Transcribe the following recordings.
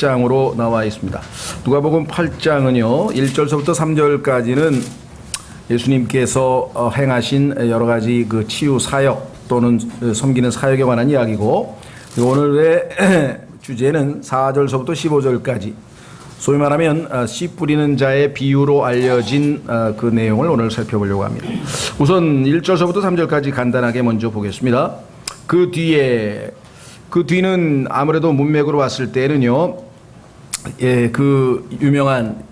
8장으로 나와 있습니다. 누가복음 8장은요 1절서부터 3절까지는 예수님께서 행하신 여러 가지 그 치유 사역 또는 섬기는 사역에 관한 이야기고, 오늘의 주제는 4절서부터 15절까지 소위 말하면 씨 뿌리는 자의 비유로 알려진 그 내용을 오늘 살펴보려고 합니다. 우선 1절서부터 3절까지 간단하게 먼저 보겠습니다. 그 뒤는 아무래도 문맥으로 봤을 때는요, 그 유명한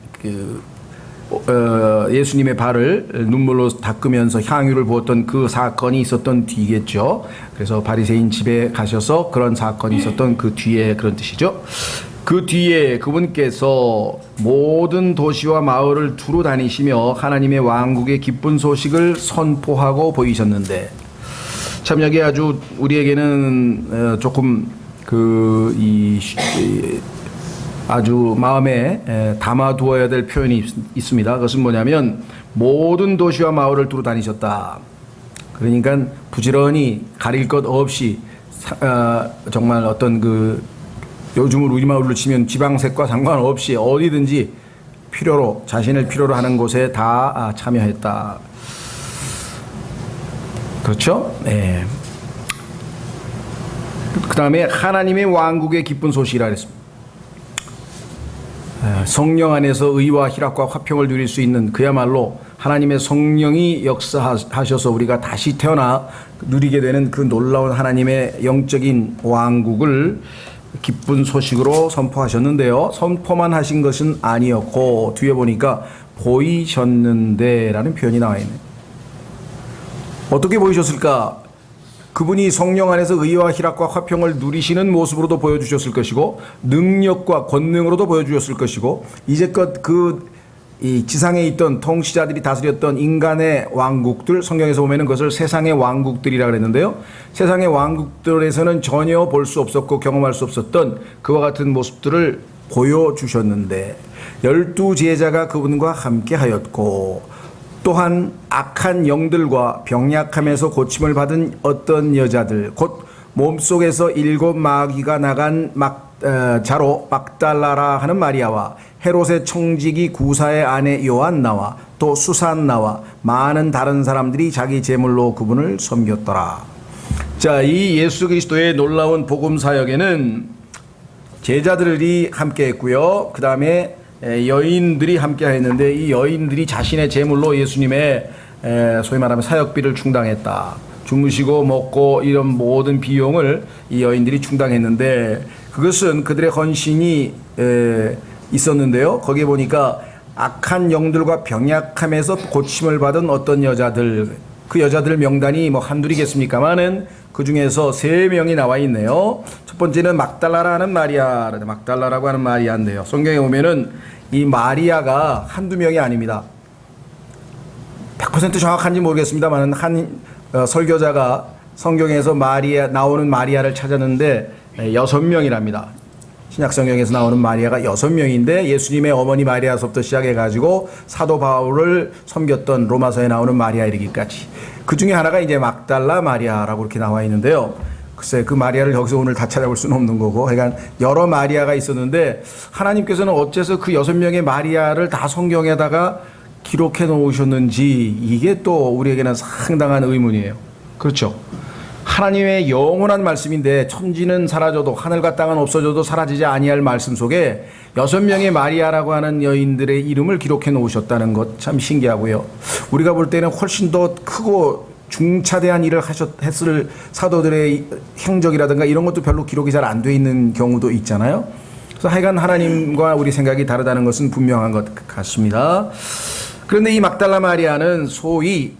예수님의 발을 눈물로 닦으면서 향유를 부었던 그 사건이 있었던 뒤겠죠. 그래서 바리새인 집에 가셔서 그런 사건이 있었던 그 뒤에 그런 뜻이죠. 그 뒤에 그분께서 모든 도시와 마을을 두루 다니시며 하나님의 왕국의 기쁜 소식을 선포하고 보이셨는데, 참 여기 아주 우리에게는 조금 아주 마음에 담아두어야 될 표현이 있습니다. 그것은 뭐냐면 모든 도시와 마을을 두루 다니셨다. 그러니까 부지런히 가릴 것 없이 정말 어떤 요즘은 우리말로 치면 지방색과 상관없이 어디든지 자신을 필요로 하는 곳에 다 참여했다. 그렇죠? 네. 그 다음에 하나님의 왕국의 기쁜 소식이라 그랬습니다. 성령 안에서 의와 희락과 화평을 누릴 수 있는, 그야말로 하나님의 성령이 역사하셔서 우리가 다시 태어나 누리게 되는 그 놀라운 하나님의 영적인 왕국을 기쁜 소식으로 선포하셨는데요, 선포만 하신 것은 아니었고 뒤에 보니까 보이셨는데 라는 표현이 나와 있네요. 어떻게 보이셨을까? 그분이 성령 안에서 의와 희락과 화평을 누리시는 모습으로도 보여주셨을 것이고, 능력과 권능으로도 보여주셨을 것이고, 이제껏 이 지상에 있던 통치자들이 다스렸던 인간의 왕국들, 성경에서 보면은 그것을 세상의 왕국들이라 그랬는데요, 세상의 왕국들에서는 전혀 볼 수 없었고 경험할 수 없었던 그와 같은 모습들을 보여주셨는데, 12 제자가 그분과 함께 하였고, 또한 악한 영들과 병약함에서 고침을 받은 어떤 여자들, 곧 몸속에서 7 마귀가 나간 자로 막달라라 하는 마리아와 헤롯의 청지기 구사의 아내 요한나와 또 수산나와 많은 다른 사람들이 자기 제물로 그분을 섬겼더라. 자, 이 예수 그리스도의 놀라운 복음 사역에는 제자들이 함께 했고요, 그 다음에 여인들이 함께 했는데, 이 여인들이 자신의 제물로 예수님의 소위 말하면 사역비를 충당했다. 주무시고 먹고 이런 모든 비용을 이 여인들이 충당했는데, 그것은 그들의 헌신이 있었는데요, 거기에 보니까 악한 영들과 병약함에서 고침을 받은 어떤 여자들, 그 여자들 명단이 뭐 한둘이겠습니까마는 그 중에서 3명이 나와 있네요. 첫 번째는 막달라라는 마리아, 막달라라고 하는 마리아인데요, 성경에 보면은 이 마리아가 한두 명이 아닙니다. 100% 정확한지 모르겠습니다만 한 설교자가 성경에서 나오는 마리아를 찾았는데 6명이랍니다. 신약 성경에서 나오는 마리아가 6명인데, 예수님의 어머니 마리아서부터 시작해가지고 사도 바울을 섬겼던 로마서에 나오는 마리아 이르기까지, 그 중에 하나가 이제 막달라 마리아라고 이렇게 나와 있는데요. 글쎄, 그 마리아를 여기서 오늘 다 찾아볼 수는 없는 거고, 그러니까 여러 마리아가 있었는데 하나님께서는 어째서 그 6명의 마리아를 다 성경에다가 기록해 놓으셨는지, 이게 또 우리에게는 상당한 의문이에요. 그렇죠? 하나님의 영원한 말씀인데, 천지는 사라져도 하늘과 땅은 없어져도 사라지지 아니할 말씀 속에 6명의 마리아라고 하는 여인들의 이름을 기록해 놓으셨다는 것 참 신기하고요. 우리가 볼 때는 훨씬 더 크고 중차대한 일을 했을 사도들의 행적이라든가 이런 것도 별로 기록이 잘 안 돼 있는 경우도 있잖아요. 그래서 하여간 하나님과 우리 생각이 다르다는 것은 분명한 것 같습니다. 그런데 이 막달라 마리아는 소위,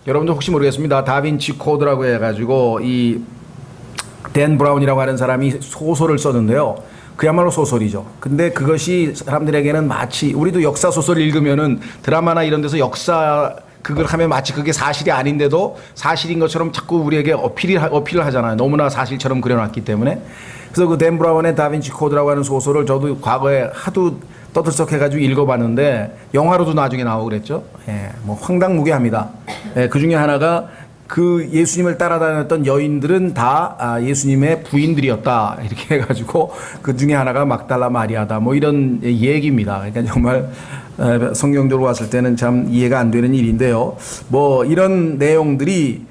여러분도 혹시 모르겠습니다, 다빈치 코드라고 해가지고 이 댄 브라운이라고 하는 사람이 소설을 썼는데요, 그야말로 소설이죠. 근데 그것이 사람들에게는 마치, 우리도 역사 소설을 읽으면은 드라마나 이런 데서 그걸 하면 마치 그게 사실이 아닌데도 사실인 것처럼 자꾸 우리에게 어필을 하잖아요. 너무나 사실처럼 그려놨기 때문에. 그래서 그 댄 브라운의 다빈치 코드라고 하는 소설을 저도 과거에 하도 떠들썩해가지고 읽어봤는데, 영화로도 나중에 나오고 그랬죠. 뭐 황당무계합니다. 그 중에 하나가 그 예수님을 따라다녔던 여인들은 다 예수님의 부인들이었다. 이렇게 해가지고 그 중에 하나가 막달라 마리아다. 뭐 이런 얘기입니다. 그러니까 정말 성경적으로 봤을 때는 참 이해가 안 되는 일인데요. 뭐 이런 내용들이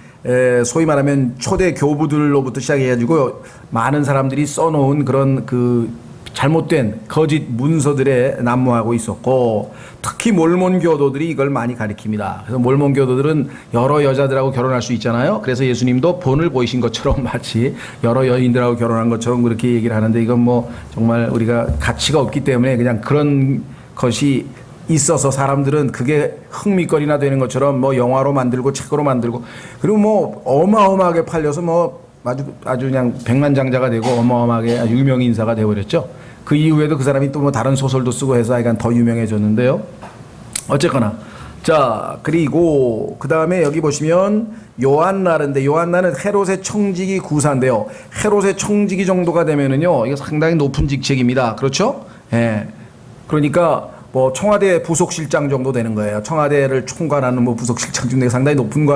소위 말하면 초대 교부들로부터 시작해가지고 많은 사람들이 써놓은 그런 그 잘못된 거짓 문서들에 난무하고 있었고, 특히 몰몬 교도들이 이걸 많이 가리킵니다. 그래서 몰몬 교도들은 여러 여자들하고 결혼할 수 있잖아요. 그래서 예수님도 본을 보이신 것처럼 마치 여러 여인들하고 결혼한 것처럼 그렇게 얘기를 하는데, 이건 뭐 정말 우리가 가치가 없기 때문에 그냥 그런 것이 있어서 사람들은 그게 흥미거리나 되는 것처럼 뭐 영화로 만들고 책으로 만들고, 그리고 뭐 어마어마하게 팔려서 뭐 아주 그냥 백만장자가 되고 어마어마하게 유명 인사가 되어버렸죠. 그 이후에도 그 사람이 또 뭐 다른 소설도 쓰고 해서 약간 더 유명해졌는데요. 어쨌거나 자, 그리고 그 다음에 여기 보시면 요한나인데, 요한나는 헤롯의 청지기 구사인데요. 헤롯의 청지기 정도가 되면은요, 이거 상당히 높은 직책입니다. 그렇죠? 예. 그러니까 뭐 청와대 부속실장 정도 되는 거예요. 청와대를 총괄하는 뭐 부속실장 중에 상당히 높은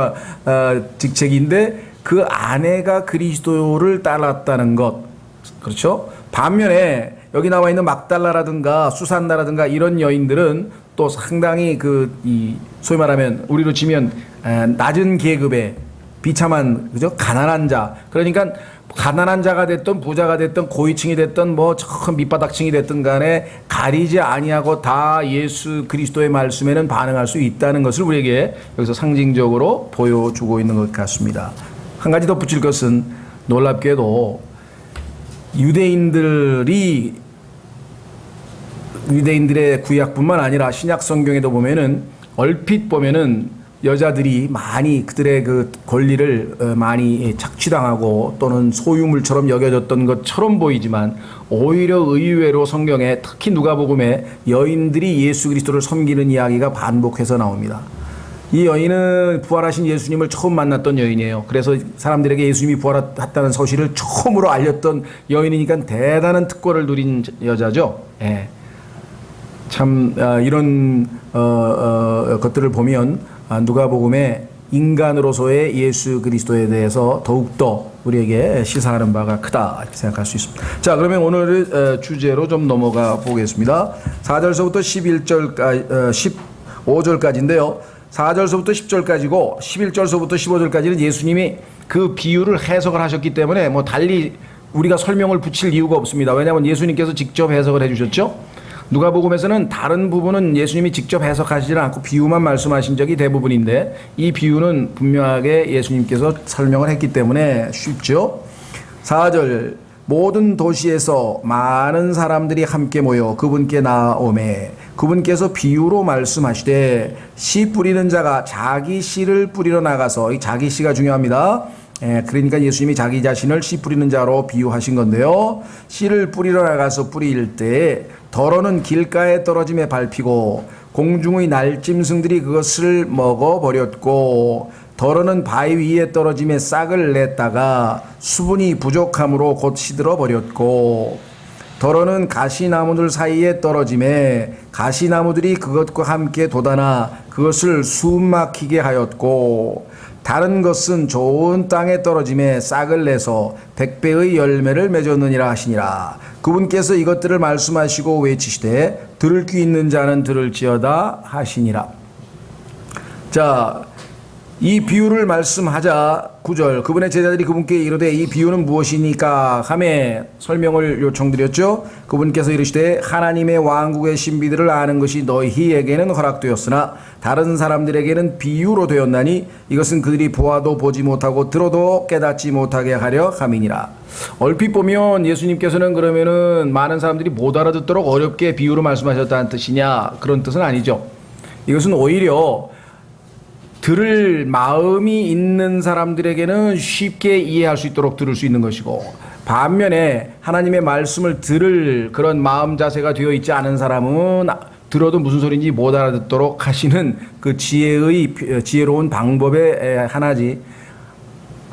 직책인데, 그 아내가 그리스도를 따랐다는 것. 그렇죠? 반면에 여기 나와 있는 막달라라든가 수산나라든가 이런 여인들은 또 상당히 소위 말하면 우리로 치면 낮은 계급의 비참한, 그죠? 가난한 자. 그러니까 가난한 자가 됐든 부자가 됐든 고위층이 됐든 뭐 저 밑바닥층이 됐든 간에 가리지 아니하고 다 예수 그리스도의 말씀에는 반응할 수 있다는 것을 우리에게 여기서 상징적으로 보여주고 있는 것 같습니다. 한 가지 덧붙일 것은, 놀랍게도 유대인들의 구약뿐만 아니라 신약 성경에도 보면은 얼핏 보면은 여자들이 많이 그들의 그 권리를 많이 착취당하고 또는 소유물처럼 여겨졌던 것처럼 보이지만, 오히려 의외로 성경에 특히 누가복음에 여인들이 예수 그리스도를 섬기는 이야기가 반복해서 나옵니다. 이 여인은 부활하신 예수님을 처음 만났던 여인이에요. 그래서 사람들에게 예수님이 부활했다는 사실을 처음으로 알렸던 여인이니까 대단한 특권을 누린 여자죠. 예. 참 이런 것들을 보면 누가복음에 인간으로서의 예수 그리스도에 대해서 더욱더 우리에게 시사하는 바가 크다, 이렇게 생각할 수 있습니다. 자, 그러면 오늘 주제로 좀 넘어가 보겠습니다. 4절서부터 15절까지인데요. 4절서부터 10절까지고 11절서부터 15절까지는 예수님이 그 비유를 해석을 하셨기 때문에 뭐 달리 우리가 설명을 붙일 이유가 없습니다. 왜냐하면 예수님께서 직접 해석을 해주셨죠. 누가복음에서는 다른 부분은 예수님이 직접 해석하시지 않고 비유만 말씀하신 적이 대부분인데, 이 비유는 분명하게 예수님께서 설명을 했기 때문에 쉽죠. 4절, 모든 도시에서 많은 사람들이 함께 모여 그분께 나오매 그분께서 비유로 말씀하시되, 씨 뿌리는 자가 자기 씨를 뿌리러 나가서, 이 자기 씨가 중요합니다. 그러니까 예수님이 자기 자신을 씨 뿌리는 자로 비유하신 건데요. 씨를 뿌리러 나가서 뿌릴 때 더러는 길가에 떨어짐에 밟히고 공중의 날짐승들이 그것을 먹어버렸고, 더러는 바위 위에 떨어짐에 싹을 냈다가 수분이 부족함으로 곧 시들어 버렸고, 더러는 가시나무들 사이에 떨어짐에 가시나무들이 그것과 함께 돋아나 그것을 숨막히게 하였고, 다른 것은 좋은 땅에 떨어짐에 싹을 내서 100배의 열매를 맺었느니라 하시니라. 그분께서 이것들을 말씀하시고 외치시되 들을 귀 있는 자는 들을지어다 하시니라. 자, 이 비유를 말씀하자 9절, 그분의 제자들이 그분께 이르되 이 비유는 무엇이니까 하매 설명을 요청드렸죠. 그분께서 이르시되 하나님의 왕국의 신비들을 아는 것이 너희에게는 허락되었으나 다른 사람들에게는 비유로 되었나니 이것은 그들이 보아도 보지 못하고 들어도 깨닫지 못하게 하려 함이니라. 얼핏 보면 예수님께서는 그러면은 많은 사람들이 못 알아듣도록 어렵게 비유로 말씀하셨다는 뜻이냐, 그런 뜻은 아니죠. 이것은 오히려 들을 마음이 있는 사람들에게는 쉽게 이해할 수 있도록 들을 수 있는 것이고, 반면에 하나님의 말씀을 들을 그런 마음 자세가 되어 있지 않은 사람은 들어도 무슨 소리인지 못 알아듣도록 하시는 그 지혜로운 방법의 하나지.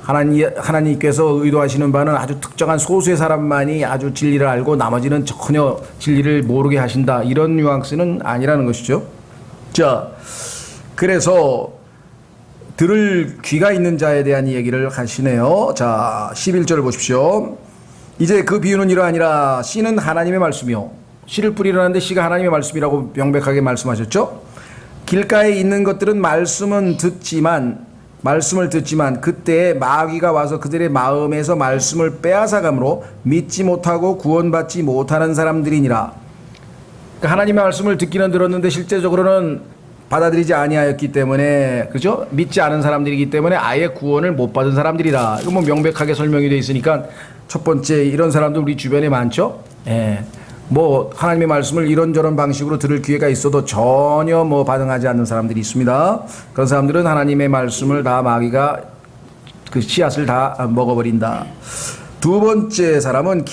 하나님께서 의도하시는 바는 아주 특정한 소수의 사람만이 아주 진리를 알고 나머지는 전혀 진리를 모르게 하신다, 이런 뉘앙스는 아니라는 것이죠. 자, 그래서 들을 귀가 있는 자에 대한 얘기를 하시네요. 자, 11절을 보십시오. 이제 그 비유는 이러하니라. 씨는 하나님의 말씀이요. 씨를 뿌리려는데 씨가 하나님의 말씀이라고 명백하게 말씀하셨죠. 길가에 있는 것들은 말씀을 듣지만 그때에 마귀가 와서 그들의 마음에서 말씀을 빼앗아가므로 믿지 못하고 구원받지 못하는 사람들이니라. 그러니까 하나님의 말씀을 듣기는 들었는데 실제적으로는 받아들이지 아니하였기 때문에, 그죠? 믿지 않은 사람들이기 때문에 아예 구원을 못 받은 사람들이다. 이거 뭐 명백하게 설명이 되어 있으니까 첫 번째 이런 사람들 우리 주변에 많죠. 예. 뭐 하나님의 말씀을 이런저런 방식으로 들을 기회가 있어도 전혀 뭐 반응하지 않는 사람들이 있습니다. 그런 사람들은 하나님의 말씀을 다 마귀가 그 씨앗을 다 먹어버린다. 두 번째 사람은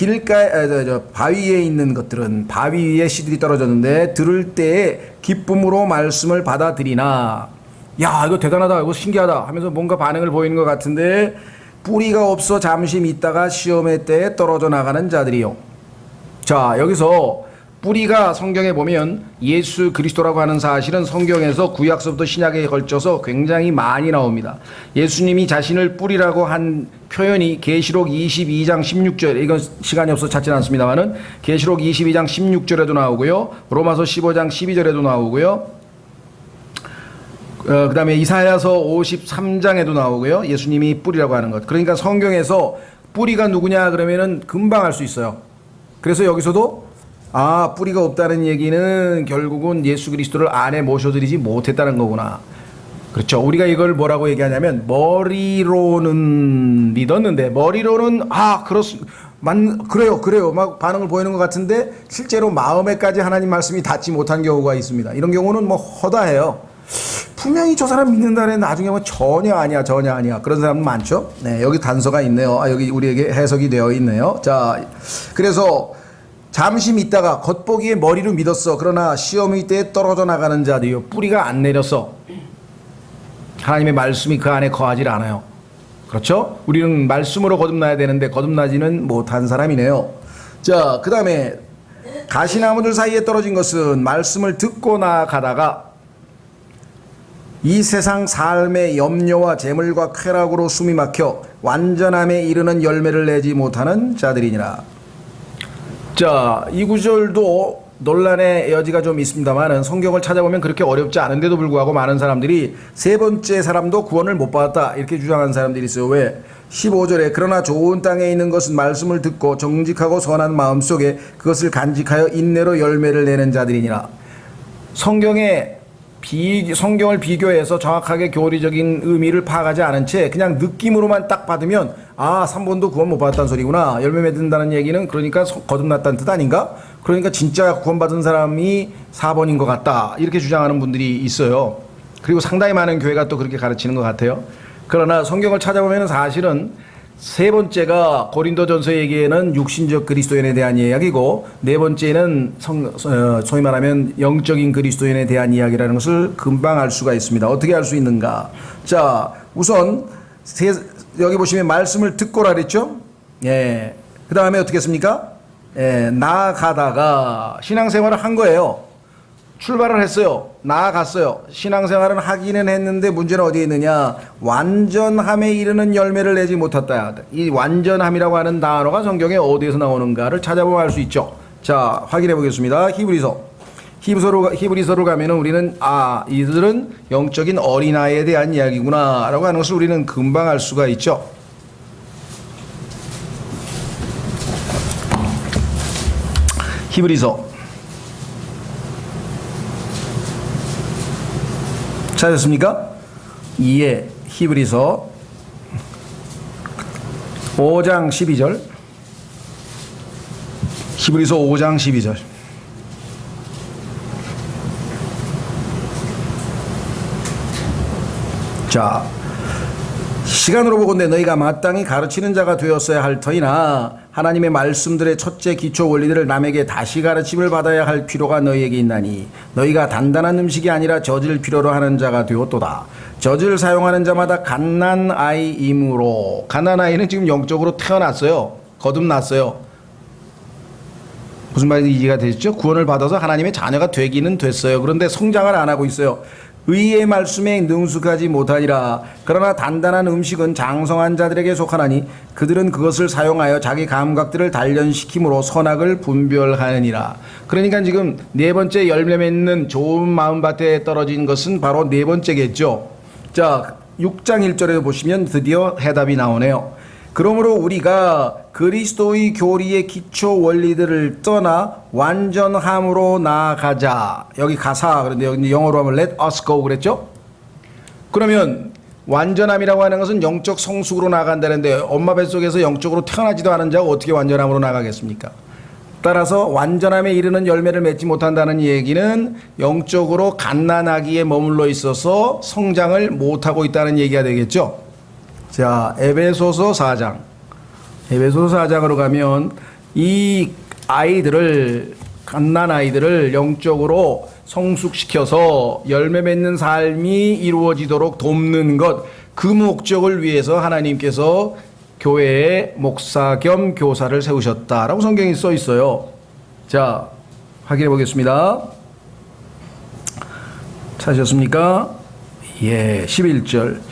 바위에 있는 것들은 바위 위에 씨들이 떨어졌는데 들을 때에 기쁨으로 말씀을 받아들이나. 야, 이거 대단하다, 이거 신기하다 하면서 뭔가 반응을 보이는 것 같은데 뿌리가 없어 잠시 있다가 시험의 때에 떨어져 나가는 자들이요. 자, 여기서 뿌리가 성경에 보면 예수 그리스도라고 하는 사실은 성경에서 구약서부터 신약에 걸쳐서 굉장히 많이 나옵니다. 예수님이 자신을 뿌리라고 한 표현이 계시록 22장 16절, 이건 시간이 없어서 찾지는 않습니다만은 계시록 22장 16절에도 나오고요, 로마서 15장 12절에도 나오고요, 그 다음에 이사야서 53장에도 나오고요. 예수님이 뿌리라고 하는 것. 그러니까 성경에서 뿌리가 누구냐 그러면은 금방 알 수 있어요. 그래서 여기서도 뿌리가 없다는 얘기는 결국은 예수 그리스도를 안에 모셔드리지 못했다는 거구나. 그렇죠. 우리가 이걸 뭐라고 얘기하냐면 머리로는 믿었는데 머리로는 그래요 막 반응을 보이는 것 같은데 실제로 마음에까지 하나님 말씀이 닿지 못한 경우가 있습니다. 이런 경우는 뭐 허다해요. 분명히 저 사람 믿는다는데 나중에 뭐 전혀 아니야 그런 사람 많죠. 네, 여기 단서가 있네요. 여기 우리에게 해석이 되어 있네요. 자, 그래서 잠시 믿다가 겉보기에 머리로 믿었어. 그러나 시험의 때에 떨어져 나가는 자들이요. 뿌리가 안 내렸어. 하나님의 말씀이 그 안에 거하지 않아요. 그렇죠? 우리는 말씀으로 거듭나야 되는데 거듭나지는 못한 사람이네요. 자, 그 다음에 가시나무들 사이에 떨어진 것은 말씀을 듣고 나가다가 이 세상 삶의 염려와 재물과 쾌락으로 숨이 막혀 완전함에 이르는 열매를 내지 못하는 자들이니라. 자, 이 구절도 논란의 여지가 좀 있습니다만은 성경을 찾아보면 그렇게 어렵지 않은데도 불구하고 많은 사람들이 세 번째 사람도 구원을 못 받았다 이렇게 주장하는 사람들이 있어요. 왜? 15절에 그러나 좋은 땅에 있는 것은 말씀을 듣고 정직하고 선한 마음 속에 그것을 간직하여 인내로 열매를 내는 자들이니라. 성경을 비교해서 정확하게 교리적인 의미를 파악하지 않은 채 그냥 느낌으로만 딱 받으면 3번도 구원 못 받았다는 소리구나. 열매 맺는다는 얘기는 그러니까 거듭났다는 뜻 아닌가? 그러니까 진짜 구원받은 사람이 4번인 것 같다. 이렇게 주장하는 분들이 있어요. 그리고 상당히 많은 교회가 또 그렇게 가르치는 것 같아요. 그러나 성경을 찾아보면 사실은 세 번째가 고린도전서 얘기에는 육신적 그리스도인에 대한 이야기고 네 번째는 소위 말하면 영적인 그리스도인에 대한 이야기라는 것을 금방 알 수가 있습니다. 어떻게 알 수 있는가? 자, 우선 여기 보시면 말씀을 듣고라 그랬죠? 예. 그 다음에 어떻게 했습니까? 예, 나아가다가 신앙생활을 한 거예요. 출발을 했어요. 나아갔어요. 신앙생활은 하기는 했는데 문제는 어디에 있느냐? 완전함에 이르는 열매를 내지 못했다. 이 완전함이라고 하는 단어가 성경에 어디에서 나오는가를 찾아보면 알 수 있죠. 자, 확인해 보겠습니다. 히브리서로 가면은 우리는 이들은 영적인 어린아이에 대한 이야기구나 라고 하는 것을 우리는 금방 알 수가 있죠. 히브리서 찾았습니까? 히브리서 5장 12절. 히브리서 5장 12절. 자, 시간으로 보건대 너희가 마땅히 가르치는 자가 되었어야 할 터이나 하나님의 말씀들의 첫째 기초 원리들을 남에게 다시 가르침을 받아야 할 필요가 너희에게 있나니 너희가 단단한 음식이 아니라 젖을 필요로 하는 자가 되었도다. 젖을 사용하는 자마다 갓난아이이므로. 갓난아이는 지금 영적으로 태어났어요. 거듭났어요. 무슨 말인지 이해가 되시죠? 구원을 받아서 하나님의 자녀가 되기는 됐어요. 그런데 성장을 안 하고 있어요. 의의 말씀에 능숙하지 못하니라. 그러나 단단한 음식은 장성한 자들에게 속하나니 그들은 그것을 사용하여 자기 감각들을 단련시킴으로 선악을 분별하느니라. 그러니까 지금 네 번째 열매 맺는 좋은 마음밭에 떨어진 것은 바로 네 번째겠죠. 자, 6장 1절에 보시면 드디어 해답이 나오네요. 그러므로 우리가 그리스도의 교리의 기초 원리들을 떠나 완전함으로 나아가자. 여기 가사, 그런데 여기 영어로 하면 let us go 그랬죠? 그러면 완전함이라고 하는 것은 영적 성숙으로 나아간다는데 엄마 뱃속에서 영적으로 태어나지도 않은 자가 어떻게 완전함으로 나가겠습니까? 따라서 완전함에 이르는 열매를 맺지 못한다는 얘기는 영적으로 갓난아기에 머물러 있어서 성장을 못하고 있다는 얘기가 되겠죠. 자, 에베소서 4장. 에베소서 4장으로 가면 이 아이들을, 갓난아이들을 영적으로 성숙시켜서 열매 맺는 삶이 이루어지도록 돕는 것, 그 목적을 위해서 하나님께서 교회에 목사 겸 교사를 세우셨다라고 성경에 써 있어요. 자, 확인해 보겠습니다. 찾으셨습니까? 예, 11절.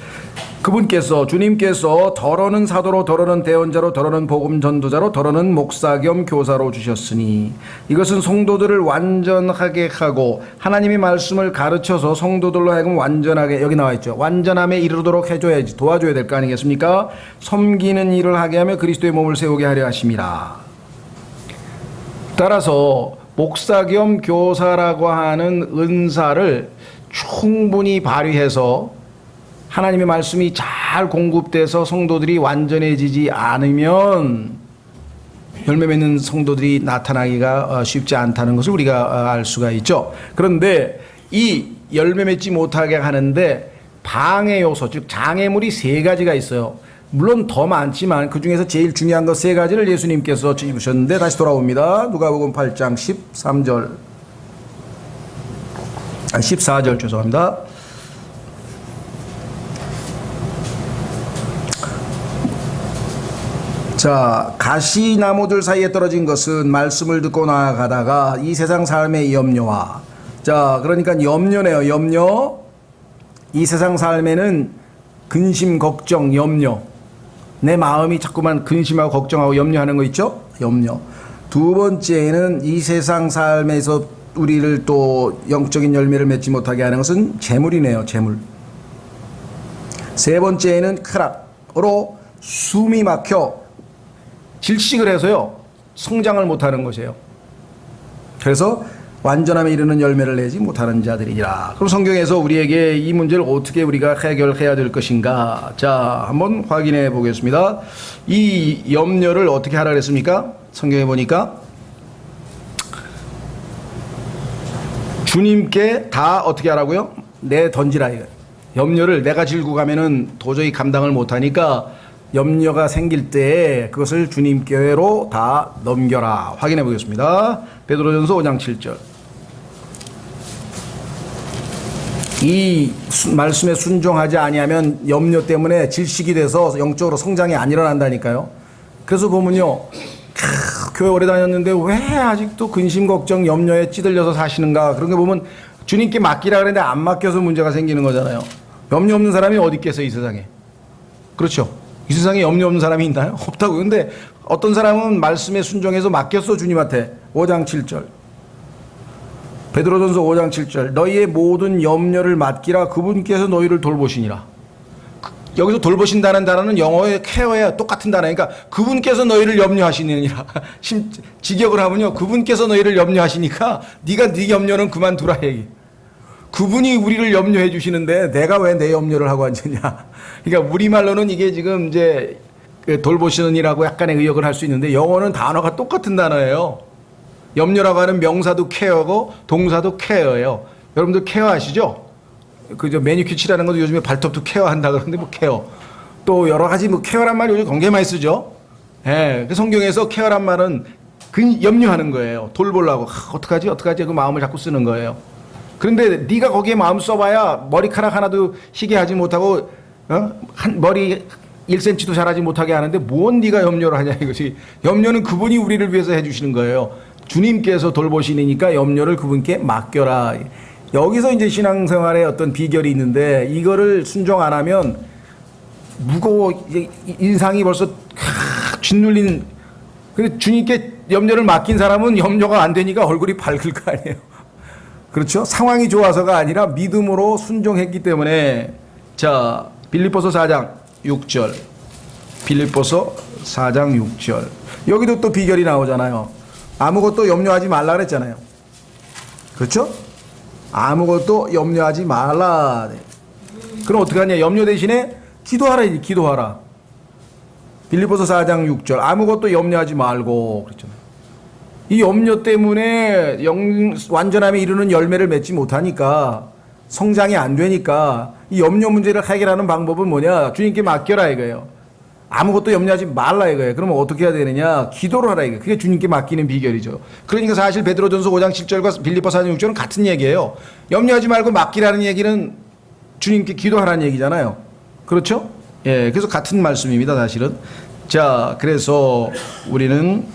그분께서, 주님께서 더러는 사도로, 더러는 대언자로, 더러는 복음 전도자로, 더러는 목사 겸 교사로 주셨으니 이것은 성도들을 완전하게 하고 하나님의 말씀을 가르쳐서 성도들로 하여금 완전하게, 여기 나와 있죠, 완전함에 이르도록 해줘야지, 도와줘야 될 거 아니겠습니까? 섬기는 일을 하게 하며 그리스도의 몸을 세우게 하려 하심이라. 따라서 목사 겸 교사라고 하는 은사를 충분히 발휘해서 하나님의 말씀이 잘 공급돼서 성도들이 완전해지지 않으면 열매 맺는 성도들이 나타나기가 쉽지 않다는 것을 우리가 알 수가 있죠. 그런데 이 열매 맺지 못하게 하는데 방해 요소, 즉 장애물이 세 가지가 있어요. 물론 더 많지만 그 중에서 제일 중요한 것 세 가지를 예수님께서 짚으셨는데 다시 돌아옵니다. 누가복음 8장 13절, 14절 죄송합니다. 자, 가시나무들 사이에 떨어진 것은 말씀을 듣고 나아가다가 이 세상 삶의 염려와, 자, 그러니까 염려네요. 염려. 이 세상 삶에는 근심, 걱정, 염려. 내 마음이 자꾸만 근심하고 걱정하고 염려하는 거 있죠? 염려. 두 번째는 이 세상 삶에서 우리를 또 영적인 열매를 맺지 못하게 하는 것은 재물이네요. 재물. 세 번째는 쾌락으로 숨이 막혀 질식을 해서요, 성장을 못하는 것이에요. 그래서 완전함에 이르는 열매를 내지 못하는 자들이라. 그럼 성경에서 우리에게 이 문제를 어떻게 우리가 해결해야 될 것인가? 자, 한번 확인해 보겠습니다. 이 염려를 어떻게 하라 그랬습니까? 성경에 보니까 주님께 다 어떻게 하라고요? 내 던지라. 염려를 내가 질고 가면은 도저히 감당을 못하니까 염려가 생길 때 그것을 주님께로 다 넘겨라. 확인해 보겠습니다. 베드로전서 5장 7절. 이 말씀에 순종하지 아니하면 염려 때문에 질식이 돼서 영적으로 성장이 안 일어난다니까요. 그래서 보면요, 교회 오래 다녔는데 왜 아직도 근심 걱정 염려에 찌들려서 사시는가, 그런 거 보면 주님께 맡기라 그랬는데 안 맡겨서 문제가 생기는 거잖아요. 염려 없는 사람이 어디 있겠어요, 이 세상에. 그렇죠. 이 세상에 염려 없는 사람이 있나요? 없다고. 근데 어떤 사람은 말씀에 순종해서 맡겼어, 주님한테. 5장 7절. 베드로전서 5장 7절. 너희의 모든 염려를 맡기라, 그분께서 너희를 돌보시니라. 여기서 돌보신다는 단어는 영어의 케어에 똑같은 단어예요. 그러니까 그분께서 너희를 염려하시느니라. 직역을 하면요, 그분께서 너희를 염려하시니까 네가 네 염려는 그만두라 얘기. 그분이 우리를 염려해 주시는데 내가 왜 내 염려를 하고 앉았냐. 그러니까 우리말로는 이게 지금 이제 돌보시는 이라고 약간의 의역을 할 수 있는데 영어는 단어가 똑같은 단어예요. 염려라고 하는 명사도 케어고 동사도 케어예요. 여러분들 케어 아시죠? 그저 매니큐어 칠하는 것도 요즘에 발톱도 케어한다 그러는데 뭐 케어. 또 여러 가지 뭐 케어란 말이 요즘 굉장히 많이 쓰죠. 예. 그 성경에서 케어란 말은 염려하는 거예요. 돌보려고. 어떡하지? 그 마음을 자꾸 쓰는 거예요. 그런데 네가 거기에 마음 써봐야 머리카락 하나도 희게 하지 못하고 머리 1cm도 자라지 못하게 하는데 뭔 네가 염려를 하냐 이것이. 염려는 그분이 우리를 위해서 해주시는 거예요. 주님께서 돌보시니까 염려를 그분께 맡겨라. 여기서 이제 신앙생활의 어떤 비결이 있는데 이거를 순종 안 하면 무거워 이제 인상이 벌써 짓눌린. 근데 주님께 염려를 맡긴 사람은 염려가 안 되니까 얼굴이 밝을 거 아니에요. 그렇죠? 상황이 좋아서가 아니라 믿음으로 순종했기 때문에. 자, 빌립보서 4장 6절. 빌립보서 4장 6절. 여기도 또 비결이 나오잖아요. 아무것도 염려하지 말라 그랬잖아요. 그렇죠? 아무것도 염려하지 말라. 그럼 어떻게 하냐? 염려 대신에 기도하라. 기도하라. 빌립보서 4장 6절. 아무것도 염려하지 말고 그랬잖아요. 이 염려 때문에 완전함에 이르는 열매를 맺지 못하니까, 성장이 안 되니까 이 염려 문제를 해결하는 방법은 뭐냐? 주님께 맡겨라 이거예요. 아무것도 염려하지 말라 이거예요. 그러면 어떻게 해야 되느냐? 기도를 하라 이거예요. 그게 주님께 맡기는 비결이죠. 그러니까 사실 베드로전서 5장 7절과 빌립보 4장 6절은 같은 얘기예요. 염려하지 말고 맡기라는 얘기는 주님께 기도하라는 얘기잖아요. 그렇죠? 예, 그래서 같은 말씀입니다, 사실은. 자, 그래서 우리는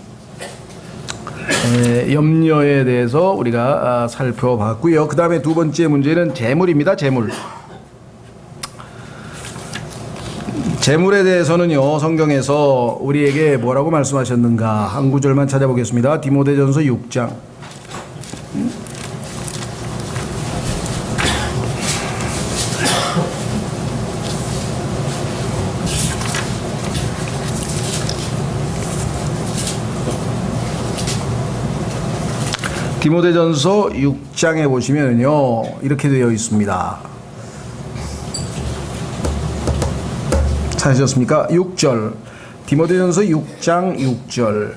염려에 대해서 우리가 살펴봤고요. 그 다음에 두 번째 문제는 재물입니다. 재물. 재물에 대해서는요, 성경에서 우리에게 뭐라고 말씀하셨는가 한 구절만 찾아보겠습니다. 디모데전서 6장. 디모데전서 6장에 보시면요, 이렇게 되어 있습니다. 찾으셨습니까? 6절. 디모데전서 6장 6절.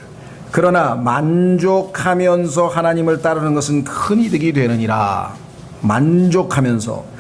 그러나 만족하면서 하나님을 따르는 것은 큰 이득이 되느니라. 만족하면서.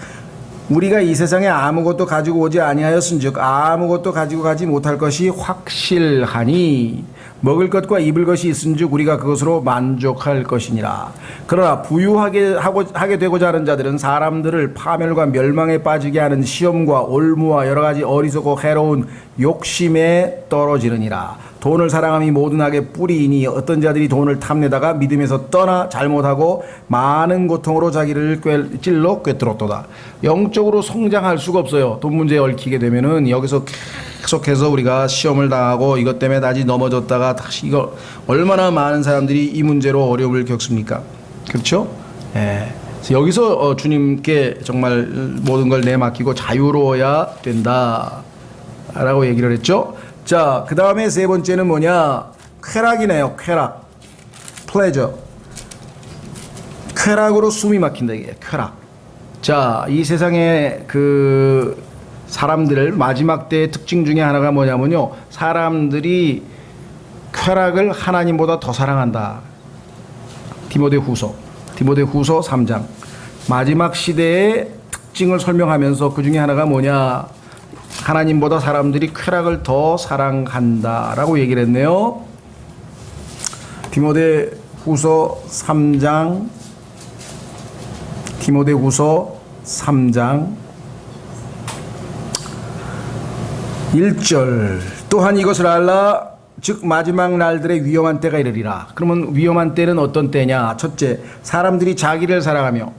우리가 이 세상에 아무것도 가지고 오지 아니하였은즉 아무것도 가지고 가지 못할 것이 확실하니 먹을 것과 입을 것이 있은즉 우리가 그것으로 만족할 것이니라. 그러나 부유하게 하게 되고자 하는 자들은 사람들을 파멸과 멸망에 빠지게 하는 시험과 올무와 여러 가지 어리석고 해로운 욕심에 떨어지느니라. 돈을 사랑함이 모든 악의 뿌리이니 어떤 자들이 돈을 탐내다가 믿음에서 떠나 잘못하고 많은 고통으로 자기를 찔러 꿰뚫었도다. 영적으로 성장할 수가 없어요. 돈 문제에 얽히게 되면은 여기서 계속해서 우리가 시험을 당하고 이것 때문에 다시 넘어졌다가 다시 이거 얼마나 많은 사람들이 이 문제로 어려움을 겪습니까? 그렇죠? 예. 그래서 여기서 주님께 정말 모든 걸 내맡기고 자유로워야 된다라고 얘기를 했죠. 자, 그 다음에 세 번째는 뭐냐? 쾌락이네요. 쾌락. 플레저. 쾌락으로 숨이 막힌다 이게. 쾌락. 자, 이 세상에 그 사람들 마지막 때의 특징 중에 하나가 뭐냐면요, 사람들이 쾌락을 하나님보다 더 사랑한다. 디모데후서 3장. 마지막 시대의 특징을 설명하면서 그 중에 하나가 뭐냐, 하나님보다 사람들이 쾌락을 더 사랑한다라고 얘기를 했네요. 디모데후서 3장 1절. 또한 이것을 알라. 즉 마지막 날들의 위험한 때가 이르리라. 그러면 위험한 때는 어떤 때냐? 첫째, 사람들이 자기를 사랑하며,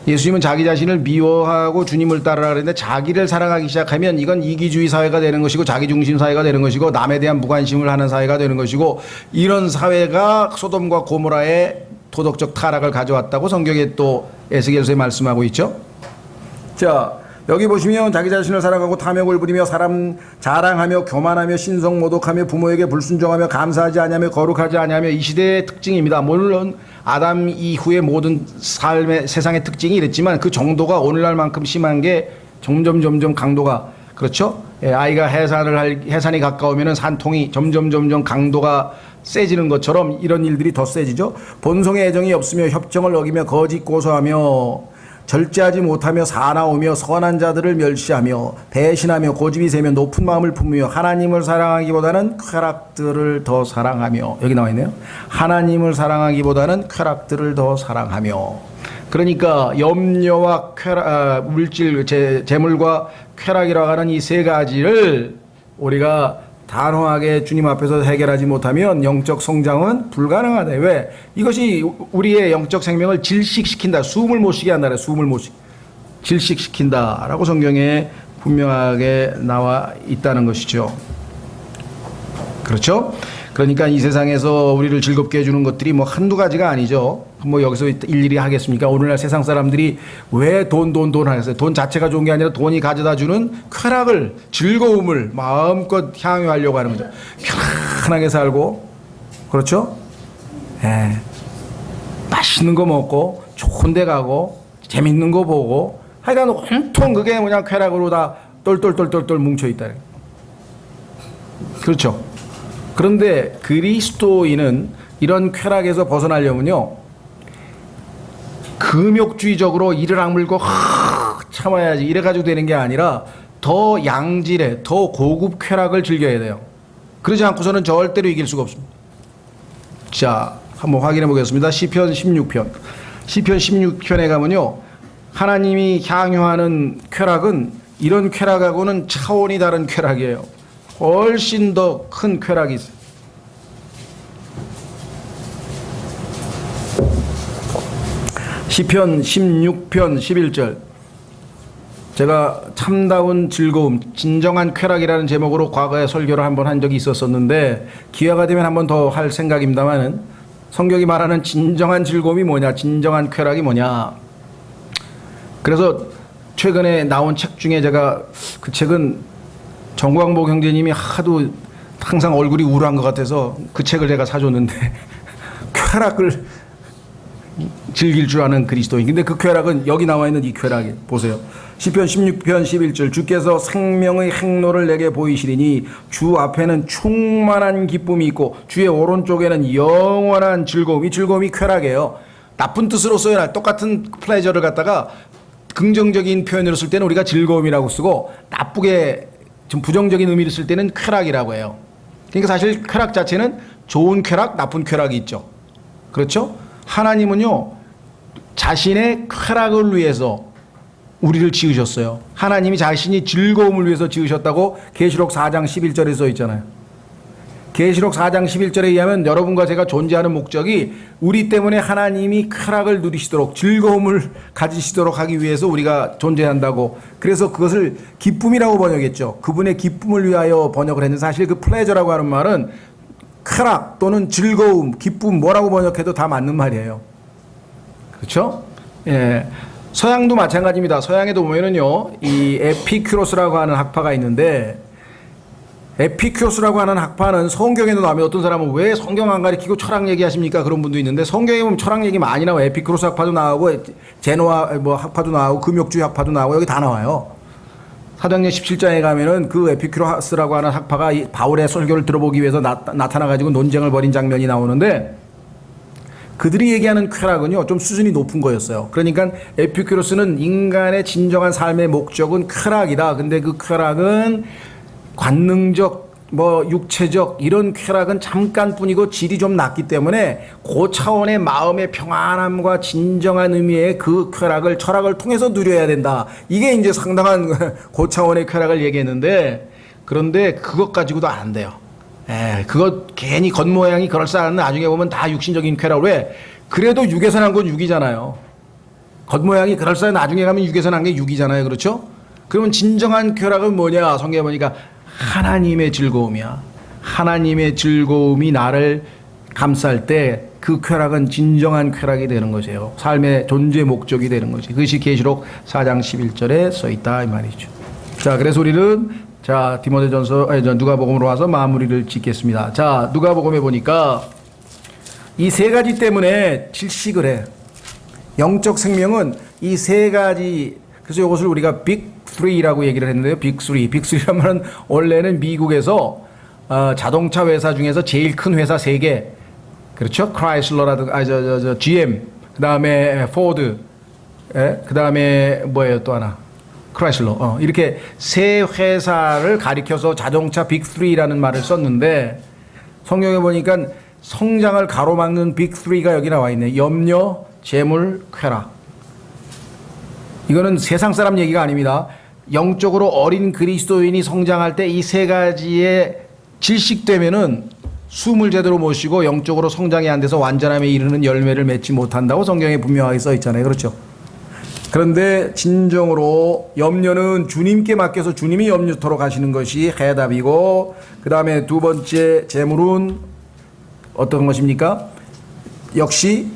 예수님은 자기 자신을 미워하고 주님을 따르라 그랬는데 자기를 사랑하기 시작하면 이건 이기주의 사회가 되는 것이고 자기중심 사회가 되는 것이고 남에 대한 무관심을 하는 사회가 되는 것이고, 이런 사회가 소돔과 고모라의 도덕적 타락을 가져왔다고 성경에 또 에스겔서에 말씀하고 있죠. 자, 여기 보시면 자기 자신을 사랑하고 탐욕을 부리며 사람 자랑하며 교만하며 신성 모독하며 부모에게 불순종하며 감사하지 아니하며 거룩하지 아니하며 이 시대의 특징입니다. 물론 아담 이후의 모든 삶의 세상의 특징이 이랬지만 그 정도가 오늘날만큼 심한 게 점점 강도가, 그렇죠? 예, 아이가 해산이 가까우면 산통이 점점 강도가 세지는 것처럼 이런 일들이 더 세지죠. 본성의 애정이 없으며 협정을 어기며 거짓 고소하며 절제하지 못하며 사나우며 선한 자들을 멸시하며 배신하며 고집이 세며 높은 마음을 품으며 하나님을 사랑하기보다는 쾌락들을 더 사랑하며, 여기 나와 있네요. 하나님을 사랑하기보다는 쾌락들을 더 사랑하며. 그러니까 염려와 쾌락, 물질, 재물과 쾌락이라고 하는 이 세 가지를 우리가 단호하게 주님 앞에서 해결하지 못하면 영적 성장은 불가능하다. 왜? 이것이 우리의 영적 생명을 질식시킨다. 숨을 못 쉬게 한다. 숨을 못 쉬게. 질식시킨다라고 성경에 분명하게 나와 있다는 것이죠. 그렇죠? 그러니까 이 세상에서 우리를 즐겁게 해주는 것들이 뭐 한두 가지가 아니죠. 뭐 여기서 일일이 하겠습니까? 오늘날 세상 사람들이 왜 돈 하겠어요? 돈 자체가 좋은 게 아니라 돈이 가져다 주는 쾌락을, 즐거움을 마음껏 향유하려고 하는 거죠. 편안하게 살고, 그렇죠? 예. 맛있는 거 먹고, 좋은 데 가고, 재밌는 거 보고, 하여간 온통 그게 그냥 쾌락으로 다 똘똘똘똘똘 뭉쳐있다. 그렇죠? 그런데 그리스도인은 이런 쾌락에서 벗어나려면요, 금욕주의적으로 이를 악물고 참아야지 이래가지고 되는 게 아니라 더 양질의, 더 고급 쾌락을 즐겨야 돼요. 그러지 않고서는 절대로 이길 수가 없습니다. 자, 한번 확인해 보겠습니다. 시편 16편. 시편 16편에 가면요, 하나님이 향유하는 쾌락은 이런 쾌락하고는 차원이 다른 쾌락이에요. 훨씬 더 큰 쾌락이 있어요. 시편 16편 11절. 제가 참다운 즐거움, 진정한 쾌락이라는 제목으로 과거에 설교를 한번 한 적이 있었었는데 기회가 되면 한번 더 할 생각입니다만은, 성경이 말하는 진정한 즐거움이 뭐냐, 진정한 쾌락이 뭐냐. 그래서 최근에 나온 책 중에 제가 그 책은 정광복 형제님이 하도 항상 얼굴이 우울한 것 같아서 그 책을 제가 사줬는데 쾌락을 즐길 줄 아는 그리스도인. 근데 그 쾌락은 여기 나와 있는 이 쾌락이 보세요. 시편 16편 11절. 주께서 생명의 행로를 내게 보이시리니 주 앞에는 충만한 기쁨이 있고 주의 오른쪽에는 영원한 즐거움. 이 즐거움이 쾌락이에요. 나쁜 뜻으로 써야 똑같은 플레저를 갖다가 긍정적인 표현으로 쓸 때는 우리가 즐거움이라고 쓰고, 나쁘게 좀 부정적인 의미를 쓸 때는 쾌락이라고 해요. 그러니까 사실 쾌락 자체는 좋은 쾌락, 나쁜 쾌락이 있죠. 그렇죠? 하나님은요, 자신의 쾌락을 위해서 우리를 지으셨어요. 하나님이 자신이 즐거움을 위해서 지으셨다고 계시록 4장 11절에 써 있잖아요. 계시록 4장 11절에 의하면 여러분과 제가 존재하는 목적이 우리 때문에 하나님이 쾌락을 누리시도록, 즐거움을 가지시도록 하기 위해서 우리가 존재한다고. 그래서 그것을 기쁨이라고 번역했죠. 그분의 기쁨을 위하여 번역을 했는데, 사실 그 플레저라고 하는 말은 쾌락 또는 즐거움, 기쁨, 뭐라고 번역해도 다 맞는 말이에요. 그렇죠? 예. 서양도 마찬가지입니다. 서양에도 보면은요, 이 에피큐로스라고 하는 학파가 있는데, 에피큐로스라고 하는 학파는 성경에도 나오면, 어떤 사람은 왜 성경 안 가르치고 철학 얘기하십니까? 그런 분도 있는데, 성경에 보면 철학 얘기 많이 나와요. 에피큐로스 학파도 나오고, 제노아 뭐 학파도 나오고, 금욕주의 학파도 나오고, 여기 다 나와요. 사도행전 17장에 가면은 그 에피큐로스라고 하는 학파가 바울의 설교를 들어보기 위해서 나타나가지고 논쟁을 벌인 장면이 나오는데, 그들이 얘기하는 쾌락은요, 좀 수준이 높은 거였어요. 그러니까 에피큐로스는 인간의 진정한 삶의 목적은 쾌락이다. 근데 그 쾌락은 관능적, 뭐 육체적 이런 쾌락은 잠깐뿐이고 질이 좀 낮기 때문에 그 차원의 마음의 평안함과 진정한 의미의 그 쾌락을, 철학을 통해서 누려야 된다. 이게 이제 상당한 그 차원의 쾌락을 얘기했는데, 그런데 그것 가지고도 안 돼요. 그거 괜히 겉모양이 그럴싸한, 나중에 보면 다 육신적인 쾌락. 왜? 그래도 육에서 난 건 육이잖아요. 겉모양이 그럴싸해, 나중에 가면 육에서 난 게 육이잖아요. 그렇죠? 그러면 진정한 쾌락은 뭐냐? 성경에 보니까 하나님의 즐거움이야. 하나님의 즐거움이 나를 감쌀 때 그 쾌락은 진정한 쾌락이 되는 것이에요. 삶의 존재 목적이 되는 거지. 그것이 계시록 4장 11절에 써 있다 이 말이죠. 자, 그래서 우리는 누가복음으로 와서 마무리를 짓겠습니다. 자, 누가복음에 보니까 이 세 가지 때문에 질식을 해. 영적 생명은 이 세 가지. 그래서 이것을 우리가 빅3라고 얘기를 했는데요. 빅3. 빅3라는 말은 원래는 미국에서 자동차 회사 중에서 제일 큰 회사 3개. 그렇죠? 크라이슬러라든가, GM, 그 다음에 포드, 그 다음에 뭐예요? 또 하나. 크라이슬러. 이렇게 세 회사를 가리켜서 자동차 빅3라는 말을 썼는데, 성경에 보니까 성장을 가로막는 빅3가 여기 나와 있네. 염려, 재물, 쾌락. 이거는 세상 사람 얘기가 아닙니다. 영적으로 어린 그리스도인이 성장할 때 이 세 가지의 질식되면은 숨을 제대로 못 쉬고 영적으로 성장이 안 돼서 완전함에 이르는 열매를 맺지 못한다고 성경에 분명하게 써 있잖아요. 그렇죠? 그런데 진정으로 염려는 주님께 맡겨서 주님이 염려토록 하시는 것이 해답이고, 그 다음에 두 번째 재물은 어떤 것입니까? 역시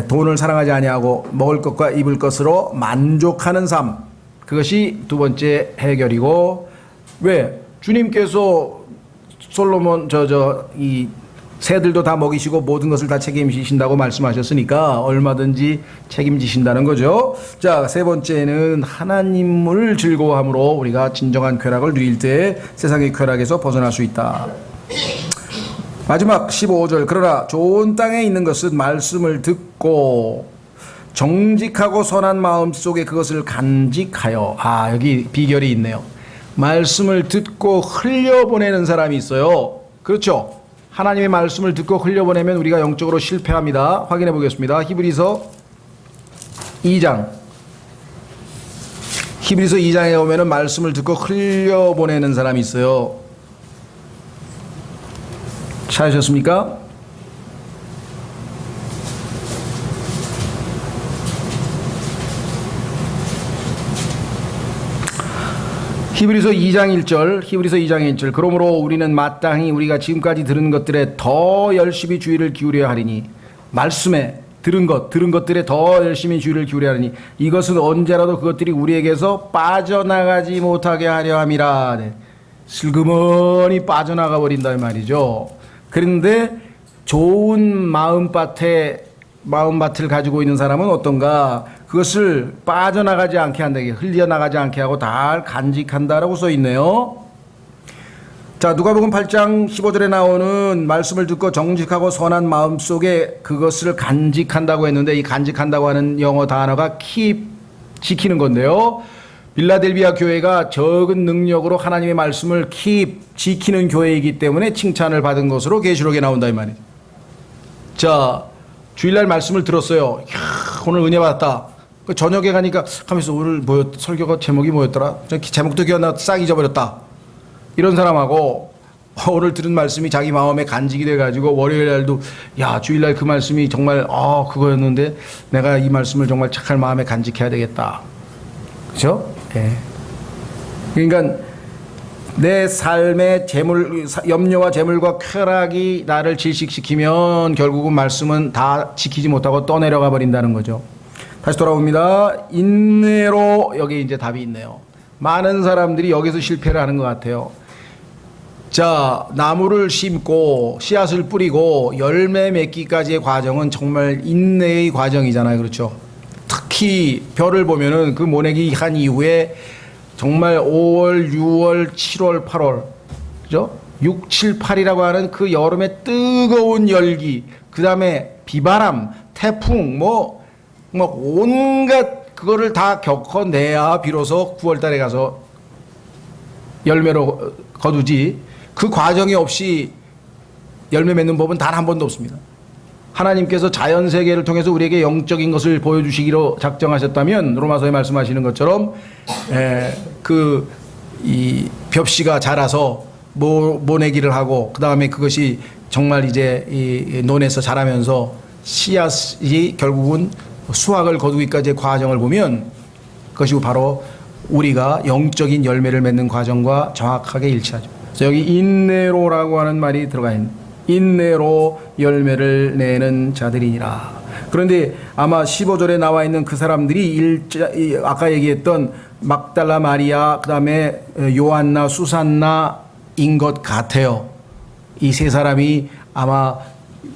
돈을 사랑하지 아니하고 먹을 것과 입을 것으로 만족하는 삶, 그것이 두 번째 해결이고, 왜? 주님께서 솔로몬 이 새들도 다 먹이시고 모든 것을 다 책임지신다고 말씀하셨으니까 얼마든지 책임지신다는 거죠. 자, 세 번째는 하나님을 즐거워함으로 우리가 진정한 쾌락을 누릴 때 세상의 쾌락에서 벗어날 수 있다. 마지막 15절. 그러나 좋은 땅에 있는 것은 말씀을 듣고 정직하고 선한 마음 속에 그것을 간직하여. 여기 비결이 있네요. 말씀을 듣고 흘려보내는 사람이 있어요. 그렇죠? 하나님의 말씀을 듣고 흘려보내면 우리가 영적으로 실패합니다. 확인해 보겠습니다. 히브리서 2장. 히브리서 2장에 오면은 말씀을 듣고 흘려보내는 사람이 있어요. 찾으셨습니까? 히브리서 2장 1절. 그러므로 우리는 마땅히 우리가 지금까지 들은 것들에 더 열심히 주의를 기울여야 하리니, 말씀에 들은 것들에 더 열심히 주의를 기울여야 하리니 이것은 언제라도 그것들이 우리에게서 빠져나가지 못하게 하려 함이라. 슬그머니 빠져나가 버린다 이 말이죠. 그런데 좋은 마음밭을 가지고 있는 사람은 어떤가? 그것을 빠져나가지 않게 한다, 흘려나가지 않게 하고 다 간직한다라고 써 있네요. 자, 누가복음 8장 15절에 나오는 말씀을 듣고 정직하고 선한 마음 속에 그것을 간직한다고 했는데, 이 간직한다고 하는 영어 단어가 keep, 지키는 건데요. 빌라델비아 교회가 적은 능력으로 하나님의 말씀을 keep, 지키는 교회이기 때문에 칭찬을 받은 것으로 계시록에 나온다 이 말이에요. 자, 주일날 말씀을 들었어요. 이야, 오늘 은혜 받았다. 저녁에 가니까 하면서 오늘 설교가 제목이 뭐였더라? 제목도 기억 나 싹 잊어버렸다. 이런 사람하고 오늘 들은 말씀이 자기 마음에 간직이 돼가지고 월요일 날도 야, 주일날 그 말씀이 정말 그거였는데 내가 이 말씀을 정말 착할 마음에 간직해야 되겠다. 그죠? 예. 그러니까 내 삶의 염려와 재물과 쾌락이 나를 질식시키면 결국은 말씀은 다 지키지 못하고 떠내려가 버린다는 거죠. 다시 돌아옵니다. 인내로, 여기 이제 답이 있네요. 많은 사람들이 여기서 실패를 하는 것 같아요. 자, 나무를 심고 씨앗을 뿌리고 열매 맺기까지의 과정은 정말 인내의 과정이잖아요. 그렇죠? 특히 벼를 보면은 그 모내기 한 이후에 정말 5월, 6월, 7월, 8월, 그죠? 6, 7, 8이라고 하는 그 여름의 뜨거운 열기, 그 다음에 비바람, 태풍, 온갖 그거를 다 겪어내야 비로소 9월 달에 가서 열매로 거두지, 그 과정이 없이 열매 맺는 법은 단 한 번도 없습니다. 하나님께서 자연 세계를 통해서 우리에게 영적인 것을 보여주시기로 작정하셨다면 로마서에 말씀하시는 것처럼 이 벽씨가 자라서 모내기를 하고 그 다음에 그것이 정말 이제 이 논에서 자라면서 씨앗이 결국은 수확을 거두기까지의 과정을 보면 그것이 바로 우리가 영적인 열매를 맺는 과정과 정확하게 일치하죠. 그래서 여기 인내로라고 하는 말이 들어가 있는, 인내로 열매를 내는 자들이니라. 그런데 아마 15절에 나와 있는 그 사람들이 아까 얘기했던 막달라 마리아, 그 다음에 요한나, 수산나인 것 같아요. 이 세 사람이 아마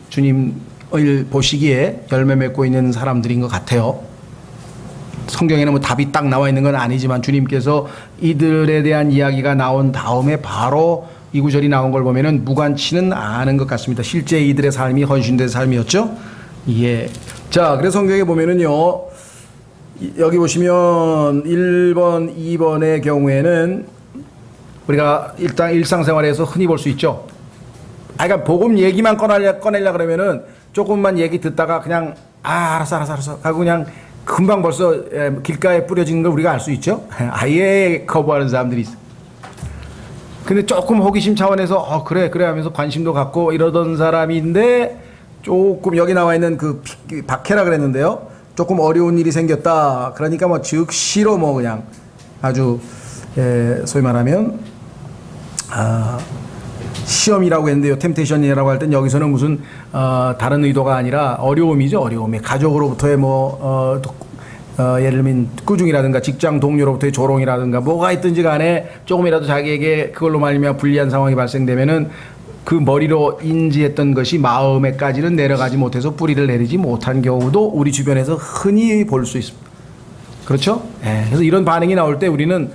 주님을 보시기에 열매 맺고 있는 사람들인 것 같아요. 성경에는 답이 딱 나와 있는 건 아니지만 주님께서 이들에 대한 이야기가 나온 다음에 바로 이 구절이 나온 걸 보면은 무관치는 않은 것 같습니다. 실제 이들의 삶이 헌신된 삶이었죠. 예. 자, 그래서 성경에 보면은요, 여기 보시면 1번, 2번의 경우에는 우리가 일단 일상생활에서 흔히 볼 수 있죠. 그러니까 복음 얘기만 꺼내려 그러면은 조금만 얘기 듣다가 그냥 알았어 하고 그냥 금방 벌써 길가에 뿌려지는 걸 우리가 알 수 있죠. 아예 거부하는 사람들이 있어요. 근데 조금 호기심 차원에서 그래 하면서 관심도 갖고 이러던 사람인데 조금 여기 나와 있는 그 박해라 그랬는데요. 조금 어려운 일이 생겼다. 그러니까 뭐 즉시로 뭐 그냥 아주 소위 말하면 시험이라고 했는데요. 템테이션이라고 할 땐 여기서는 무슨 다른 의도가 아니라 어려움이죠. 어려움이 가족으로부터의 예를 들면 꾸중이라든가 직장 동료로부터의 조롱이라든가 뭐가 있든지 간에 조금이라도 자기에게 그걸로 말미암아 불리한 상황이 발생되면은 그 머리로 인지했던 것이 마음에까지는 내려가지 못해서 뿌리를 내리지 못한 경우도 우리 주변에서 흔히 볼 수 있습니다. 그렇죠? 그래서 이런 반응이 나올 때 우리는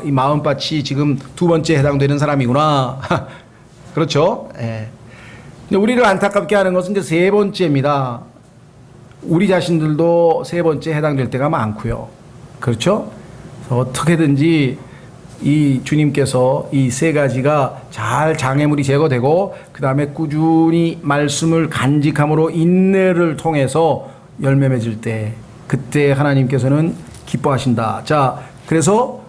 이 마음밭이 지금 두 번째 해당되는 사람이구나. 그렇죠? 근데 우리를 안타깝게 하는 것은 이제 세 번째입니다. 우리 자신들도 세 번째 해당될 때가 많고요. 그렇죠? 어떻게든지 이 주님께서 이 세 가지가 잘 장애물이 제거되고 그 다음에 꾸준히 말씀을 간직함으로 인내를 통해서 열매 맺을 때 그때 하나님께서는 기뻐하신다. 자, 그래서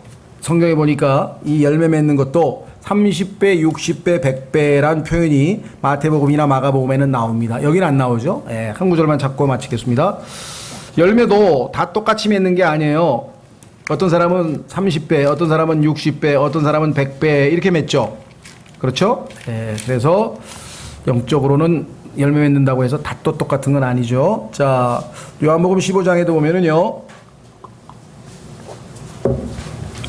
성경에 보니까 이 열매 맺는 것도 30배, 60배, 100배란 표현이 마태복음이나 마가복음에는 나옵니다. 여기는 안 나오죠. 한 구절만 잡고 마치겠습니다. 열매도 다 똑같이 맺는 게 아니에요. 어떤 사람은 30배, 어떤 사람은 60배, 어떤 사람은 100배 이렇게 맺죠. 그렇죠? 그래서 영적으로는 열매 맺는다고 해서 다 또 똑같은 건 아니죠. 자, 요한복음 15장에도 보면은요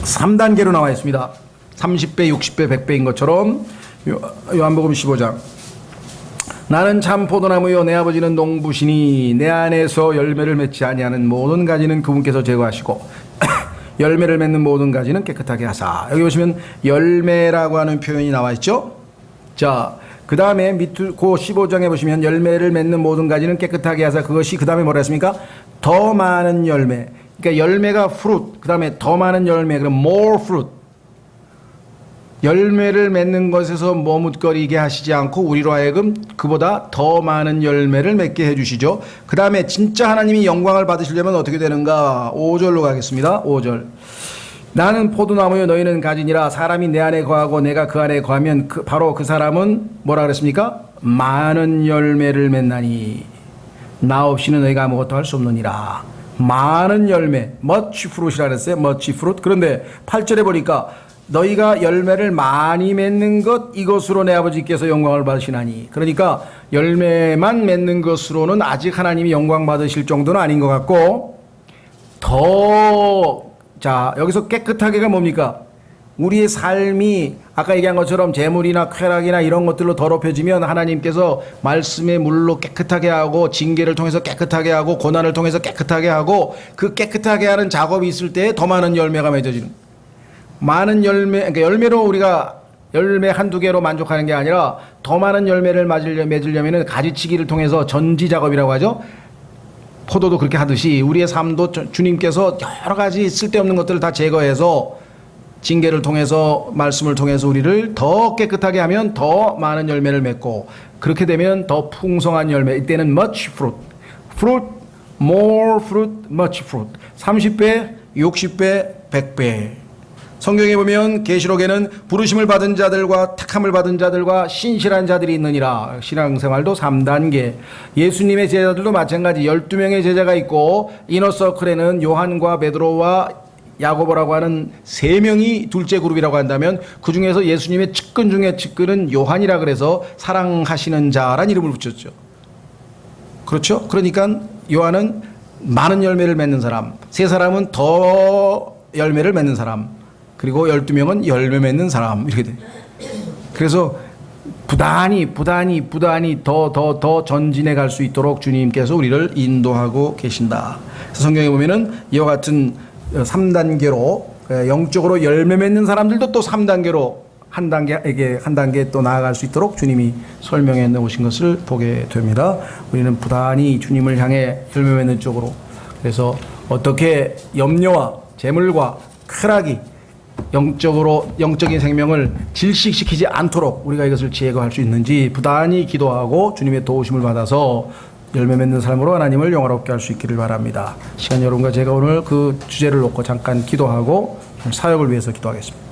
3단계로 나와 있습니다. 30배, 60배, 100배인 것처럼 요한복음 15장 나는 참 포도나무요 내 아버지는 농부시니 내 안에서 열매를 맺지 아니하는 모든 가지는 그분께서 제거하시고 열매를 맺는 모든 가지는 깨끗하게 하사. 여기 보시면 열매라고 하는 표현이 나와 있죠. 자, 그 다음에 그 15장에 보시면 열매를 맺는 모든 가지는 깨끗하게 하사. 그것이 그 다음에 뭐라 했습니까? 더 많은 열매. 그러니까 열매가 fruit, 그 다음에 더 많은 열매, 그럼 more fruit. 열매를 맺는 것에서 머뭇거리게 하시지 않고 우리로 하여금 그보다 더 많은 열매를 맺게 해주시죠. 그 다음에 진짜 하나님이 영광을 받으시려면 어떻게 되는가? 5절로 가겠습니다. 5절. 나는 포도나무요 너희는 가지니라. 사람이 내 안에 거하고 내가 그 안에 거하면 바로 그 사람은 뭐라 그랬습니까? 많은 열매를 맺나니 나 없이는 너희가 아무것도 할 수 없느니라. 많은 열매, much fruit이라 그랬어요. much fruit. 그런데 8절에 보니까 너희가 열매를 많이 맺는 것 이것으로 내 아버지께서 영광을 받으시나니. 그러니까 열매만 맺는 것으로는 아직 하나님이 영광 받으실 정도는 아닌 것 같고 자, 여기서 깨끗하게가 뭡니까? 우리의 삶이 아까 얘기한 것처럼 재물이나 쾌락이나 이런 것들로 더럽혀지면 하나님께서 말씀의 물로 깨끗하게 하고 징계를 통해서 깨끗하게 하고 고난을 통해서 깨끗하게 하고 그 깨끗하게 하는 작업이 있을 때 더 많은 열매가 맺어지는. 많은 열매, 그러니까 열매로 우리가 열매 한두 개로 만족하는 게 아니라 더 많은 열매를 맺으려면 가지치기를 통해서 전지 작업이라고 하죠. 포도도 그렇게 하듯이 우리의 삶도 주님께서 여러 가지 쓸데없는 것들을 다 제거해서 징계를 통해서 말씀을 통해서 우리를 더 깨끗하게 하면 더 많은 열매를 맺고 그렇게 되면 더 풍성한 열매. 이때는 much fruit, fruit, more fruit, much fruit. 30배, 60배, 100배. 성경에 보면 계시록에는 부르심을 받은 자들과 택함을 받은 자들과 신실한 자들이 있느니라. 신앙생활도 3단계. 예수님의 제자들도 마찬가지 12명의 제자가 있고 이너서클에는 요한과 베드로와 야고보라고 하는 3명이 둘째 그룹이라고 한다면 그 중에서 예수님의 측근 중에 측근은 요한이라 그래서 사랑하시는 자란 이름을 붙였죠. 그렇죠? 그러니까 요한은 많은 열매를 맺는 사람, 3사람은 더 열매를 맺는 사람, 그리고 12명은 열매 맺는 사람 이렇게 돼. 그래서 부단히 더 전진해 갈 수 있도록 주님께서 우리를 인도하고 계신다. 그래서 성경에 보면은 이와 같은 3단계로 영적으로 열매 맺는 사람들도 또 3단계로 한 단계 또 나아갈 수 있도록 주님이 설명해 놓으신 것을 보게 됩니다. 우리는 부단히 주님을 향해 열매 맺는 쪽으로. 그래서 어떻게 염려와 재물과 쾌락이 영적인 생명을 질식시키지 않도록 우리가 이것을 제거할 수 있는지 부단히 기도하고 주님의 도우심을 받아서 열매 맺는 삶으로 하나님을 영화롭게 할 수 있기를 바랍니다. 시간 여러분과 제가 오늘 그 주제를 놓고 잠깐 기도하고 사역을 위해서 기도하겠습니다.